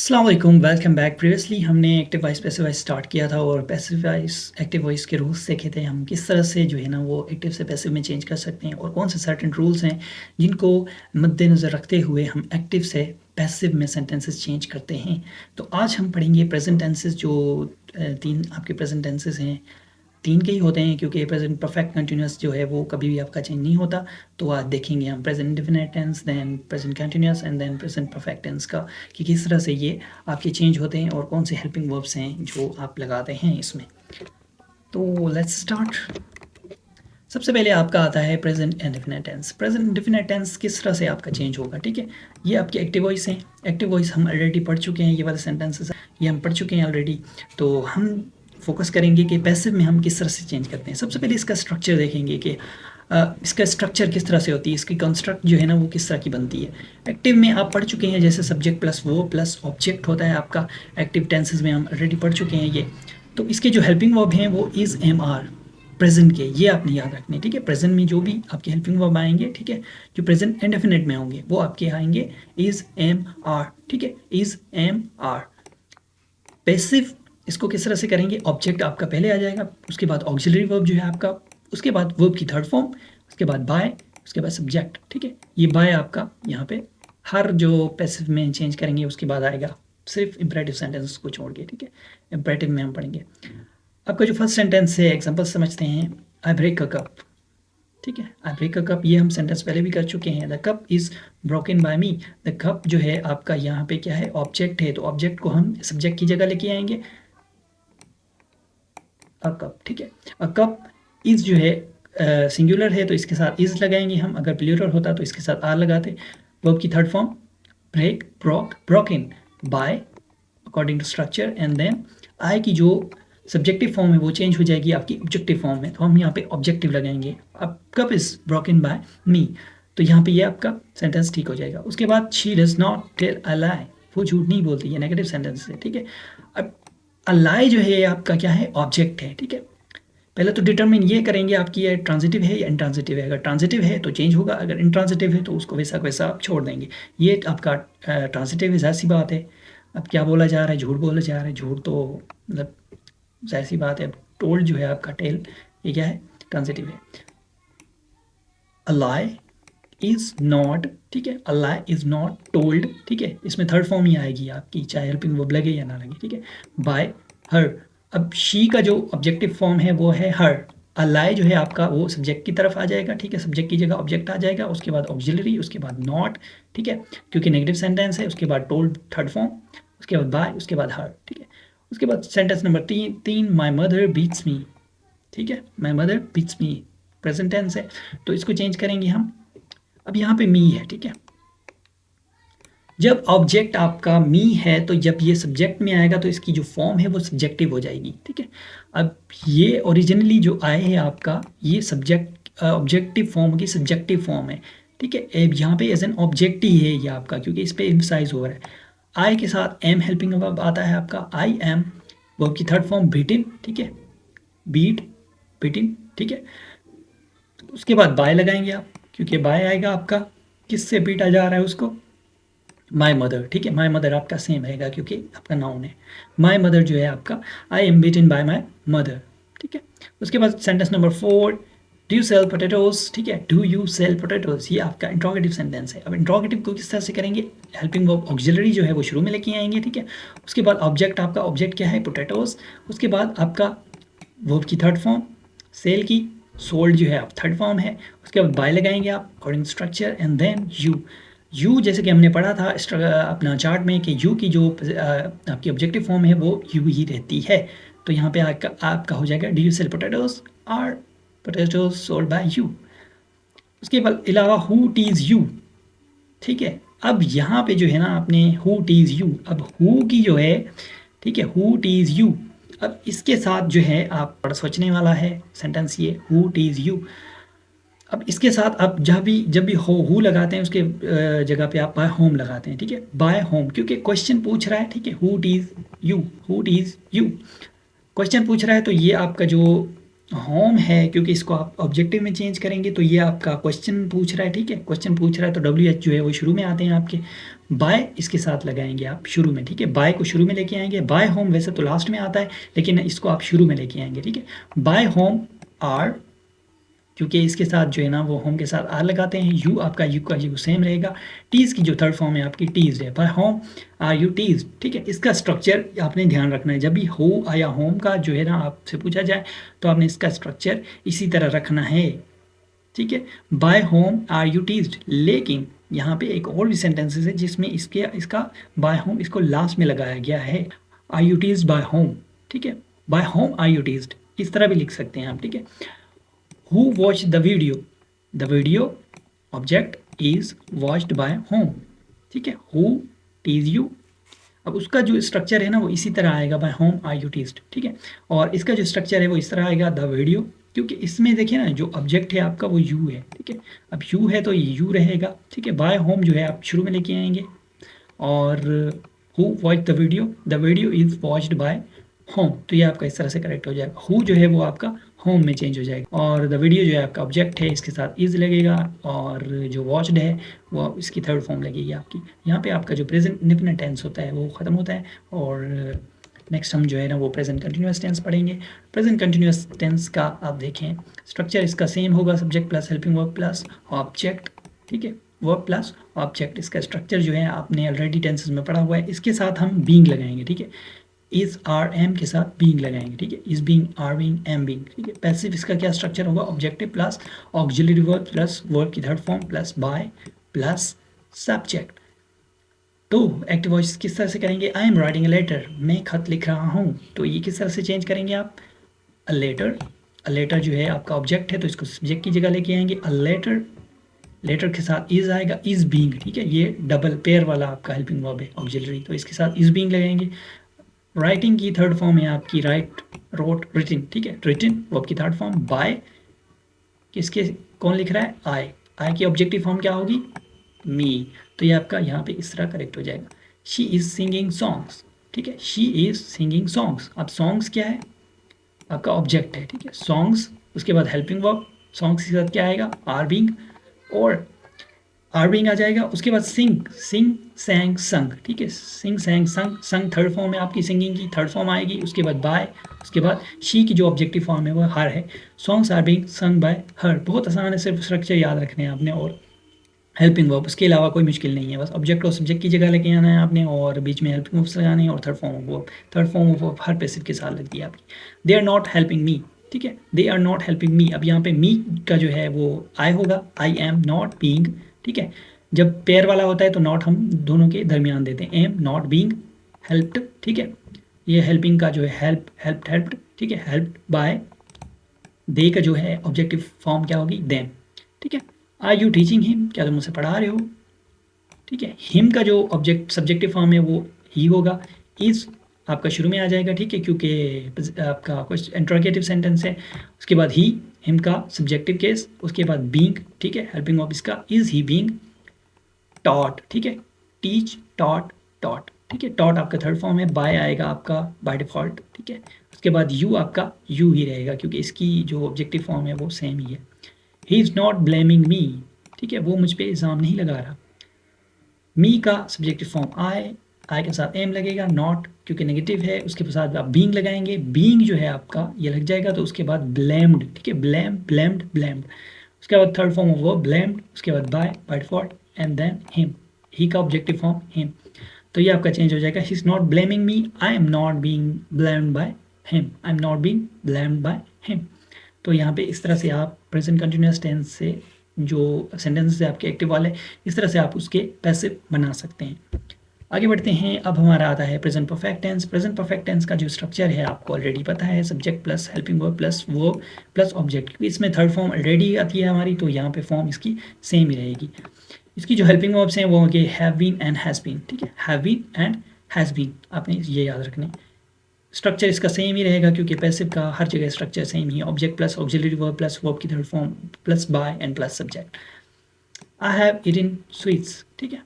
अस्सलाम वालेकुम, welcome back. Previously हमने active voice passive voice start किया था और पैसिव वॉइस एक्टिव वॉइस के रूल्स देखे थे। हम किस तरह से जो है ना वो एक्टिव से पैसिव में चेंज कर सकते हैं और कौन से सर्टेन रूल्स हैं जिनको मद्देनज़र रखते हुए हम एक्टिव से पैसिव में सेंटेंसेस चेंज करते हैं। तो आज हम पढ़ेंगे प्रेजेंट टेंसेस जो 3 आपके प्रेजेंट टेंसेस हैं। 3 के ही होते हैं क्योंकि प्रेजेंट परफेक्ट कंटिन्यूअस जो है वो कभी भी आपका चेंज नहीं होता। तो आज देखेंगे हम present indefinite tense, then present continuous and then present perfect tense का कि किस तरह से ये आपके चेंज होते हैं और कौन से हेल्पिंग वर्ब्स हैं जो आप लगाते हैं इसमें। तो लेट्स स्टार्ट। सबसे पहले आपका आता है present indefinite tense. Present indefinite tense किस तरह से आपका चेंज होगा, ठीक है। ये आपके एक्टिव वॉइस हैं। एक्टिव वॉइस हम ऑलरेडी पढ़ चुके हैं, ये वाले सेंटेंसेस ये हम पढ़ चुके हैं ऑलरेडी। तो हम फोकस करेंगे कि पैसिव में हम किस तरह से चेंज करते हैं। सबसे पहले इसका स्ट्रक्चर देखेंगे कि इसका स्ट्रक्चर किस तरह से होती है, इसकी कंस्ट्रक्ट जो है ना वो किस तरह की बनती है। एक्टिव में आप पढ़ चुके हैं, जैसे सब्जेक्ट प्लस वो प्लस ऑब्जेक्ट होता है आपका। एक्टिव टेंसेस में हम ऑलरेडी पढ़ चुके हैं ये। तो इसके जो हेल्पिंग वर्ब हैं वो इज़, एम, आर प्रेजेंट के, ये आपने याद रखने, ठीक है। प्रेजेंट में जो भी आपके हेल्पिंग वर्ब आएंगे, ठीक है, जो प्रेजेंट इंडेफिनिट में होंगे वो आपके आएंगे इज़, एम, आर, ठीक है, इज़, एम, आर। पैसिव इसको किस तरह से करेंगे, ऑब्जेक्ट आपका पहले आ जाएगा, उसके बाद ऑक्सिलरी वर्ब जो है आपका, उसके बाद वर्ब की थर्ड फॉर्म, उसके बाद बाय, उसके बाद सब्जेक्ट, ठीक है। ये बाय आपका यहाँ पे हर जो पैसिव में चेंज करेंगे उसके बाद आएगा, सिर्फ इंपरेटिव सेंटेंस को छोड़ के, ठीक है। इंपरेटिव में हम पढ़ेंगे। आपका जो फर्स्ट सेंटेंस है, एग्जाम्पल समझते हैं। आई ब्रेक अ कप, ठीक है। आई ब्रेक अ कप, ये हम सेंटेंस पहले भी कर चुके हैं। The cup is broken by me. The cup जो है आपका यहाँ पे क्या है, ऑब्जेक्ट है, तो ऑब्जेक्ट को हम सब्जेक्ट की जगह लेके आएंगे, अ कप, ठीक है। अ कप इज जो है सिंगुलर है तो इसके साथ इज लगाएंगे हम, अगर प्लूरल होता तो इसके साथ आर लगाते। वर्ब की third form break, broke, broken, by according to structure, and then I की जो सब्जेक्टिव फॉर्म है वो चेंज हो जाएगी आपकी ऑब्जेक्टिव फॉर्म में, तो हम यहाँ पे ऑब्जेक्टिव लगाएंगे। अब कप इज ब्रोकन बाय मी, तो यहाँ पे ये आपका सेंटेंस ठीक हो जाएगा। उसके बाद she does not tell a lie, वो झूठ नहीं बोलती, ये नेगेटिव सेंटेंस है, ठीक है। अब अ लाई जो है आपका क्या है, ऑब्जेक्ट है, ठीक है। पहले तो डिटरमिन ये करेंगे आपकी ये ट्रांजिटिव है या इंट्रांजिटिव है। अगर ट्रांजिटिव है तो चेंज होगा, अगर इंट्रांजिटिव है तो उसको वैसा वैसा आप छोड़ देंगे। ये आपका ट्रांजिटिव है, जाहिर सी बात है। अब क्या बोला जा रहा है, झूठ बोला जा रहा है, झूठ तो मतलब जाहिर सी बात है। टोल्ड जो है आपका टेल, ये क्या है, ट्रांजिटिव है। अ लाई इज नॉट, ठीक है, अ लाई इज नॉट टोल्ड, ठीक है। इसमें थर्ड फॉर्म ही आएगी आपकी, चाहे हेल्पिंग वर्ब लगे या ना लगे, ठीक है। बाय हर, अब शी का जो ऑब्जेक्टिव फॉर्म है वो है हर। अ लाई जो है आपका वो सब्जेक्ट की तरफ आ जाएगा, ठीक है, सब्जेक्ट की जगह ऑब्जेक्ट आ जाएगा, उसके बाद ऑक्सिलरी, उसके बाद नॉट, ठीक है, क्योंकि नेगेटिव सेंटेंस है। उसके बाद टोल्ड थर्ड फॉर्म, उसके बाद बाय, उसके बाद हर, ठीक है। उसके बाद सेंटेंस नंबर तीन, माई मदर बीट्स मी, ठीक है, my mother beats me present tense है, तो इसको चेंज करेंगे हम। अब यहाँ पे मी है, ठीक है। जब ऑब्जेक्ट आपका मी है तो जब ये सब्जेक्ट में आएगा तो इसकी जो फॉर्म है वो सब्जेक्टिव हो जाएगी, ठीक है। अब ये ओरिजिनली जो आए है आपका, ये सब्जेक्ट ऑब्जेक्टिव फॉर्म की सब्जेक्टिव फॉर्म है, ठीक है। अब यहाँ पे एज एन ऑब्जेक्ट ही है ये आपका, क्योंकि इस पे एम्फसाइज हो रहा है। आई के साथ एम हेल्पिंग वर्ब आता है आपका, आई एम। वर्ब की थर्ड फॉर्म बीटिन, ठीक है, बीट, बीटिन, ठीक है। उसके बाद बाय लगाएंगे आप, क्योंकि बाय आएगा आपका, किससे बीटा जा रहा है उसको, माई मदर, ठीक है। माई मदर आपका सेम रहेगा क्योंकि आपका नाउन है। माई मदर जो है आपका, I am beaten by my mother, ठीक है। उसके बाद sentence number 4, do you sell potatoes, ठीक है, डू यू सेल पोटैटोज, ये आपका इंट्रोगेटिव सेंटेंस है। अब इंट्रोगेटिव को किस तरह से करेंगे, हेल्पिंग वर्ब ऑक्सिलरी जो है वो शुरू में लेके आएंगे, ठीक है। उसके बाद ऑब्जेक्ट आपका, ऑब्जेक्ट क्या है, पोटैटोज। उसके बाद आपका वर्ब की थर्ड फॉर्म सेल की, सोल्ड जो है आप थर्ड फॉर्म है। उसके बाद बाय लगाएंगे आप according structure, and then you जैसे कि हमने पढ़ा था अपना चार्ट में कि यू की जो आपकी ऑब्जेक्टिव फॉर्म है वो यू ही रहती है। तो यहाँ पे आपका हो जाएगा, do you sell potatoes, are potatoes sold by you. उसके बाद अलावा हु टीज यू, ठीक है। अब यहाँ पे जो है ना आपने हु टीज यू, अब हु की जो है, ठीक है, हु टीज यू। अब इसके साथ जो है आप बड़ा सोचने वाला है सेंटेंस ये, हु टीज यू। अब इसके साथ आप जब भी हु लगाते हैं उसके जगह पे आप बाय होम लगाते हैं, ठीक है, बाय होम, क्योंकि क्वेश्चन पूछ रहा है, ठीक है, who tease you, who tease you question पूछ रहा है, तो ये आपका जो होम है क्योंकि इसको आप ऑब्जेक्टिव में चेंज करेंगे तो ये आपका क्वेश्चन पूछ रहा है, ठीक है, क्वेश्चन पूछ रहा है तो डब्ल्यू एच जो है वो शुरू में आते हैं आपके। बाय इसके साथ लगाएंगे आप शुरू में, ठीक है, बाय को शुरू में लेके आएंगे। बाय होम वैसे तो लास्ट में आता है लेकिन इसको आप शुरू में लेके आएंगे, ठीक है। बाय होम आर, क्योंकि इसके साथ जो है ना वो होम के साथ आर लगाते हैं। यू आपका यू का यू सेम रहेगा। टीज की जो थर्ड फॉर्म है आपकी टीज है, by whom are you tease, ठीक है। इसका स्ट्रक्चर आपने ध्यान रखना है, जब भी हो या होम का जो है ना आपसे पूछा जाए तो आपने इसका स्ट्रक्चर इसी तरह रखना है, ठीक है। By whom are you teased, लेकिन यहाँ पे एक और भी सेंटेंसेस है जिसमें इसका बाय होम इसको लास्ट में लगाया गया है। Are you teased by whom, ठीक है, by whom are you teased, इस तरह भी लिख सकते हैं आप, ठीक है। Who watched the video? The video object is watched by whom, ठीक है। Who tease you, अब उसका जो स्ट्रक्चर है ना वो इसी तरह आएगा, by whom are you teased, ठीक है। और इसका जो स्ट्रक्चर है वो इस तरह आएगा, द वीडियो, क्योंकि इसमें देखिए ना जो ऑब्जेक्ट है आपका वो यू है, ठीक है। अब यू है तो यू रहेगा, ठीक है। बाय होम जो है आप शुरू में लेके आएंगे और who watch the video is watched bye home, तो ये आपका इस तरह से करेक्ट हो जाएगा। हु जो है वो आपका होम में चेंज हो जाएगा और द वीडियो जो है आपका ऑब्जेक्ट है, इसके साथ इज लगेगा और जो वॉच्ड है वो इसकी थर्ड फॉर्म लगेगी आपकी। यहाँ पे आपका जो प्रेजेंट इंडेफिनिट टेंस होता है वो ख़त्म होता है और नेक्स्ट हम जो है ना वो प्रेजेंट कंटिन्यूस टेंस पढ़ेंगे। प्रेजेंट कंटिन्यूस टेंस का आप देखें स्ट्रक्चर इसका सेम होगा, subject plus helping verb plus object, ठीक है, वर्ब प्लस ऑब्जेक्ट। इसका स्ट्रक्चर जो है आपने ऑलरेडी टेंसेस में पढ़ा हुआ है। इसके साथ हम बीइंग लगाएंगे, ठीक है, इज आर एम के साथ बीइंग लगाएंगे, ठीक है, is being are being am being, ठीक है। पैसिव इसका क्या स्ट्रक्चर होगा, objective plus auxiliary verb plus verb की third form plus by plus subject. तो एक्टिव वॉइस किस तरह से करेंगे, I am writing a letter, मैं खत लिख रहा हूँ, तो ये किस तरह से चेंज करेंगे आप, अ लेटर, अ लेटर जो है आपका ऑब्जेक्ट है तो इसको सब्जेक्ट की जगह लेके आएंगे, अ लेटर, लेटर के साथ इज आएगा, इज बीइंग, ठीक है, ये डबल पेयर वाला आपका हेल्पिंग वर्ब है ऑक्सिलरी, तो इसके साथ इज बीइंग लगाएंगे। राइटिंग की थर्ड फॉर्म है आपकी राइट, रोट, रिटिन, ठीक है, रिटिन वर्ब की थर्ड फॉर्म। बाय किसके, कौन लिख रहा है, आई, आई की ऑब्जेक्टिव फॉर्म क्या होगी, मी, तो ये आपका यहाँ पे इस तरह करेक्ट हो जाएगा। शी इज सिंगिंग सॉन्ग्स, ठीक है, शी इज सिंगिंग सॉन्ग्स। अब सॉन्ग्स क्या है, आपका ऑब्जेक्ट है, ठीक है, सॉन्ग्स, उसके बाद हेल्पिंग वर्ब, सॉन्ग्स के साथ क्या आएगा, आर बीइंग और आर बीइंग आ जाएगा। उसके बाद सिंग, सिंग सैंग संग, ठीक है, सिंग सैंग संग, संग थर्ड फॉर्म है आपकी, सिंगिंग की थर्ड फॉर्म आएगी। उसके बाद बाय, उसके बाद शी की जो ऑब्जेक्टिव फॉर्म है वो हर her, songs are being sung by her. बहुत आसान है, सिर्फ स्ट्रक्चर याद रखने हैं आपने और हेल्पिंग वर्ब, उसके अलावा कोई मुश्किल नहीं है, बस ऑब्जेक्ट और सब्जेक्ट की जगह लेके आना है आपने और बीच में हेल्पिंग वर्ब्स लगाने हैं और third form of verb, third form of verb हर पैसिव के साथ लगती है आपकी। They are not helping me, ठीक है, they are not helping me. अब यहाँ पे मी का जो है वो आई होगा, आई एम नॉट बीइंग, ठीक है, जब पेयर वाला होता है तो नॉट हम दोनों के दरमियान देते हैं, एम नॉट बीइंग हेल्प्ड, ठीक है, ये हेल्पिंग का जो है हेल्प, हेल्प्ड, हेल्प्ड, ठीक है, हेल्प्ड बाय। दे का जो है ऑब्जेक्टिव फॉर्म क्या होगी, देम, ठीक है। आर यू टीचिंग हिम, क्या तुम उसे पढ़ा रहे हो, ठीक है। हिम का जो ऑब्जेक्ट सब्जेक्टिव फॉर्म है वो ही होगा। इज आपका शुरू में आ जाएगा, ठीक है, क्योंकि आपका कुछ इंट्रोगेटिव सेंटेंस है। उसके बाद ही, हिम का सब्जेक्टिव केस, उसके बाद बीइंग, ठीक है, हेल्पिंग ऑफ इसका, इज ही बीइंग टॉट, ठीक है, टीच, टॉट, टॉट, ठीक है, टॉट आपका थर्ड फॉर्म है। बाय आएगा आपका बाय डिफॉल्ट, ठीक है। उसके बाद यू आपका यू ही रहेगा क्योंकि इसकी जो ऑब्जेक्टिव फॉर्म है वो सेम ही है। He is not blaming me, ठीक है, वो मुझ पर इल्ज़ाम नहीं लगा रहा। मी का सब्जेक्टिव फॉर्म आई, आई के साथ एम लगेगा, नॉट क्योंकि नेगेटिव है, उसके साथ आप बीइंग लगाएंगे, बीइंग जो है आपका ये लग जाएगा, तो उसके बाद ब्लेम्ड, ठीक है, ब्लेम, ब्लेम्ड, ब्लेम्ड। उसके बाद third form of verb blamed, उसके बाद by default and then him, he का ऑब्जेक्टिव फॉर्म हिम, तो ये आपका चेंज हो जाएगा। He is not blaming me, I am not being blamed by him, I am not being blamed by him. तो यहाँ पे इस तरह से आप प्रेजेंट कंटिन्यूअस टेंस से जो सेंटेंसेस है आपके एक्टिव वाले, इस तरह से आप उसके पैसिव बना सकते हैं। आगे बढ़ते हैं, अब हमारा आता है present perfect tense. Present perfect tense का जो स्ट्रक्चर है आपको ऑलरेडी पता है, subject plus helping verb plus verb plus object, क्योंकि इसमें थर्ड फॉर्म ऑलरेडी आती है हमारी, तो यहाँ पे फॉर्म इसकी सेम ही रहेगी। इसकी जो हेल्पिंग वर्ब्स हैं वो होंगे have been and has been, ठीक है, have been and has been, आपने ये याद रखने। स्ट्रक्चर इसका सेम ही रहेगा क्योंकि पैसिव का हर जगह स्ट्रक्चर सेम ही है, object plus auxiliary verb plus verb की third form plus by and plus subject. I have eaten sweets, ठीक है,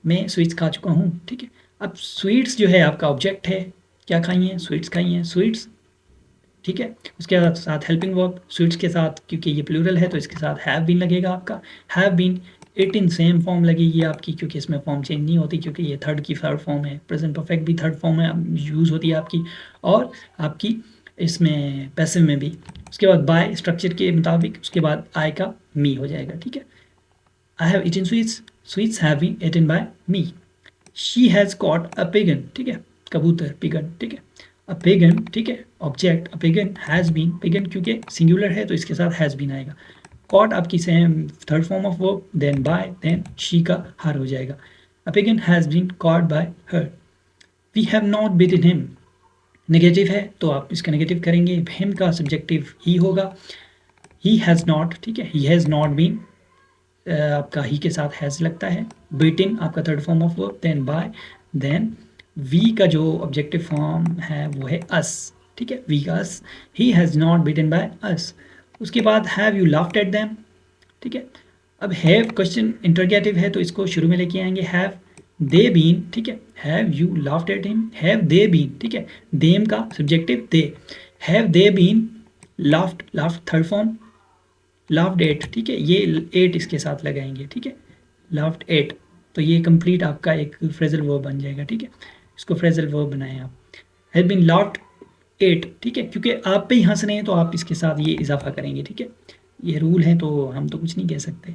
मैं स्वीट्स खा चुका हूँ, ठीक है। अब स्वीट्स जो है आपका ऑब्जेक्ट है, क्या खाई हैं, स्वीट्स खाई हैं, स्वीट्स ठीक है? उसके साथ हेल्पिंग वर्ब, स्वीट्स के साथ क्योंकि ये प्लूरल है तो इसके साथ हैव बीन लगेगा आपका। Have been, it in same form लगेगी आपकी क्योंकि इसमें फॉर्म चेंज नहीं होती क्योंकि ये थर्ड फॉर्म है। प्रेजेंट परफेक्ट भी थर्ड फॉर्म में यूज़ होती है आपकी, और आपकी इसमें पैसिव में भी। उसके बाद बाय स्ट्रक्चर के मुताबिक उसके बाद आई का मी हो जाएगा। ठीक है? I have eaten sweets, sweets have been eaten by me. She has caught a pigeon, ठीक है? कबूतर, पिगन, ठीक है? अ पिगन, ठीक है? Object a pigeon has been, pigeon क्योंकि सिंगुलर है तो इसके साथ हैज़ बीन आएगा। कॉट आपकी same third form of verb, then by, then she का हर हो जाएगा। A pigeon has been caught by her. We have not beaten him, negative है तो आप इसका नेगेटिव करेंगे, हिम का सब्जेक्टिव ही होगा। ही हैज़ नॉट, ठीक है? ही हैज़ नॉट बीन आपका ही के साथ हैज़ लगता है। बीटिन आपका third form of verb, then by, then we का जो ऑब्जेक्टिव फॉर्म है वो है अस, ठीक है? वी का us, he has not beaten by us. उसके बाद have you laughed at them, ठीक है? अब हैव क्वेश्चन इंटरगेटिव है तो इसको शुरू में लेके आएंगे, हैव दे बीन, ठीक है? Have you laughed at him, have they been, ठीक है? देम का subjective they, have they been laughed, laughed third form, laughed at, ठीक है? ये एट इसके साथ लगाएंगे, ठीक है? लाफ्ड एट, तो ये कंप्लीट आपका एक फ्रेजल वर्ब बन जाएगा, ठीक है? इसको फ्रेजल वर्ब बनाएं आप। हैव बीन लाफ्ड एट, ठीक है? क्योंकि आप पे ही हंस रहे हैं तो आप इसके साथ ये इजाफा करेंगे, ठीक है? ये रूल है तो हम तो कुछ नहीं कह सकते,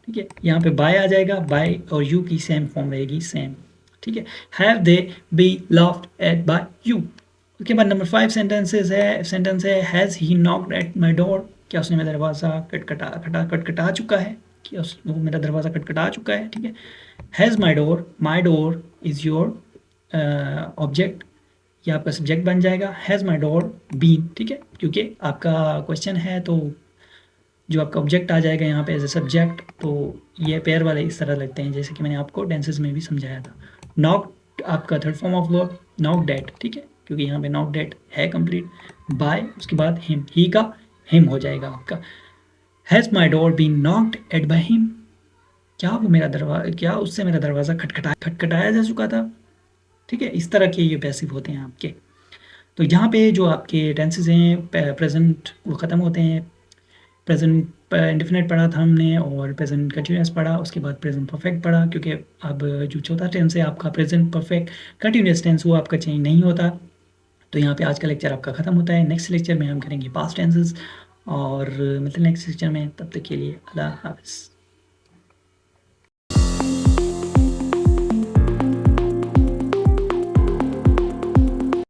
ठीक है? यहाँ पे बाय आ जाएगा, बाय और यू की सेम फॉर्म रहेगी, सेम, ठीक है? Have they be laughed at by you. उसके बाद नंबर 5 सेंटेंस है has he knocked at my door, क्या उसने मेरा दरवाज़ा खटखटा चुका है, क्या वो मेरा दरवाज़ा खटखटा चुका है, ठीक है? Has my door is your object, ये आपका सब्जेक्ट बन जाएगा। हैज़ माई डोर बीन, ठीक है? क्योंकि आपका क्वेश्चन है तो जो आपका ऑब्जेक्ट आ जाएगा यहाँ पे एज ए सब्जेक्ट, तो ये पेयर वाले इस तरह लगते हैं जैसे कि मैंने आपको टेंसेस में भी समझाया था। नॉक आपका third form of verb, knocked, ठीक है? क्योंकि यहाँ पे नॉक डेट है कंप्लीट। बाय, उसके बाद हिम, ही का हिम हो जाएगा आपका। Has my door been knocked at by him, क्या उससे मेरा दरवाज़ा खटखटाया जा चुका था, ठीक है? इस तरह के ये पैसिव होते हैं आपके। तो यहाँ पे जो आपके टेंसेस हैं प्रेजेंट वो ख़त्म होते हैं। प्रेजेंट इंडेफिनिट पढ़ा था हमने और प्रेजेंट कंटिन्यूअस पढ़ा, उसके बाद प्रेजेंट परफेक्ट पढ़ा क्योंकि अब जो चौथा टेंस है आपका प्रेजेंट परफेक्ट कंटिन्यूअस टेंस वो आपका चेंज नहीं होता। तो यहाँ पे आज का लेक्चर आपका ख़त्म होता है। नेक्स्ट लेक्चर में हम करेंगे पास्ट टेंसेस और मतलब नेक्स्ट लेक्चर में, तब तक के लिए अल्लाह हाफ़िज़।